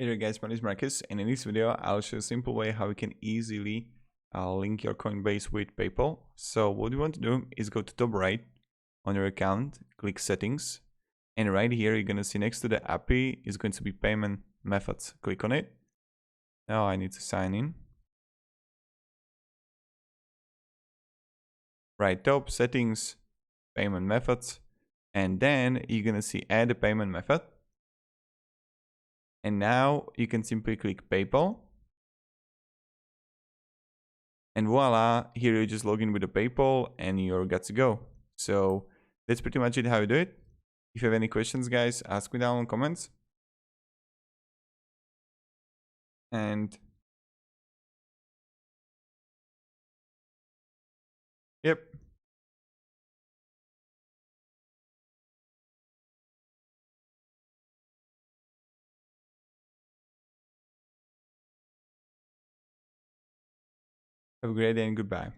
Hey there guys, my name is Marcus, and in this video I'll show a simple way how you can easily link your Coinbase with PayPal. So what you want to do is go to top right on your account, click settings, and right here you're gonna see next to the API is going to be payment methods. Click on it. Now I need to sign in. Right top, settings, payment methods, and then you're gonna see add a payment method. And now you can simply click PayPal. And voila, here you just log in with a PayPal and you're good to go. So that's pretty much it how you do it. If you have any questions, guys, ask me down in comments. And yep. Have a great day and goodbye.